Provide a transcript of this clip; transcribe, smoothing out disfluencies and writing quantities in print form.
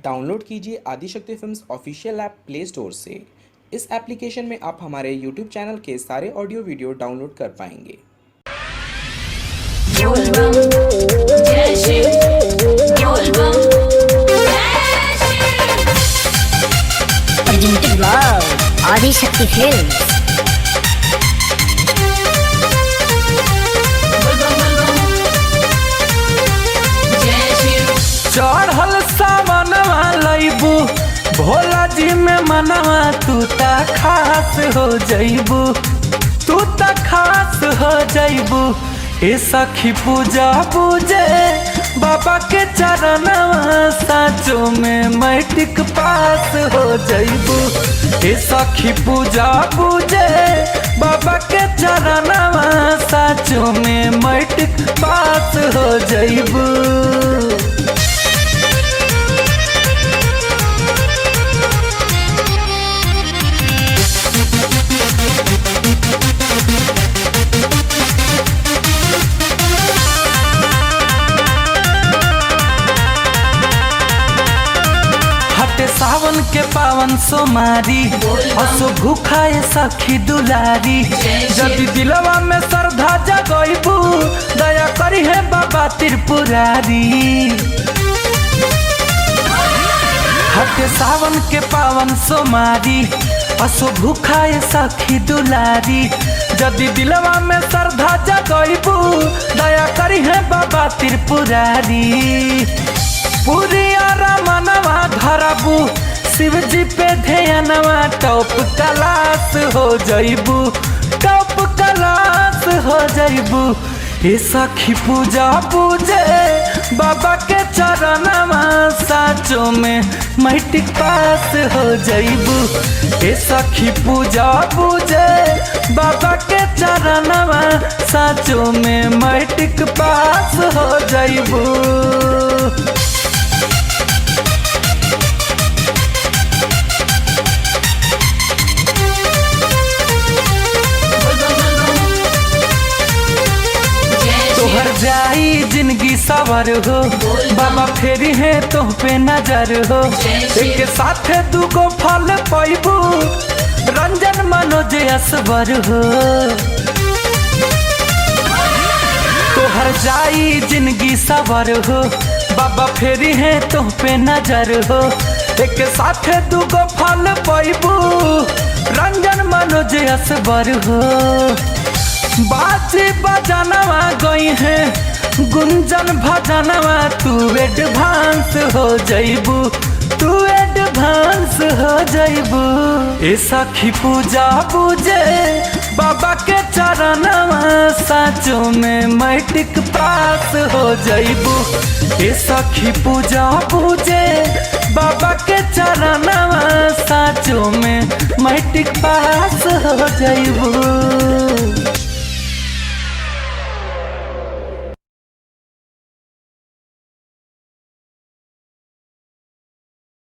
Download कीजिए Adishakti films official app play store से। इस application में आप हमारे यूट्यूब चैनल के सारे ऑडियो वीडियो डाउनलोड कर पाएंगे। Presented by Adishakti films. चढ़ल सावनवा लइबू भोला जी में मनवा तू ता खास हो जइबू, तू ता खास हो जइबू। ए सखी पूजा पूजे बाबा के चरणवा साँचों में मैट्रिक पास हो जइबू। ए सखी पूजा पूजे बाबा के चरणवा साँचों में मैट्रिक पास हो जइबू। सावन के पावन सोमारी हसो भूखाए सखी दुलारी। जदि दिलवा में श्रद्धा जगइबू दया करी है बाबा त्रिपुरारी। हटे सावन के पावन सोमारी हसो भूखाए सखी दुलारी। जदि दिलवा में श्रद्धा जगइबू दया करी है बाबा त्रिपुरारी। पूरी मनवा धरबू शिव जी पे ध्यानवा टॉप क्लास हो जइबू, टॉप क्लास हो जइबू। ए सखी पूजा पूजे बाबा के चरणवा साँचों में मैट्रिक पास हो जइबू। ए सखी पूजा पूजे बाबा के चरणवा साँचों में मैट्रिक पास हो जइबू। तोहर जाई जिंदगी सवर हो बाबा फेरी है तो पे नजर हो। एक साथ दूगो फल पैबू रंजन मनोज असबर हो। तोहर जाई जिंदगी सवर हो बाबा फेरी है तो पे नजर हो। एक साथ दूगो फल पैबू रंजन मनोज असबर हो। बाजी बजनवा गई है गुंजन भजनवा तू एडवांस हो जइबू, तू एडवांस हो जइबू। ए सखी पूजा पूजे बाबा के चरणवा साँचों में मैट्रिक पास हो जइबू। ए सखी पूजा पूजे बाबा के चरणवा साँचों में मैट्रिक पास हो जइबू।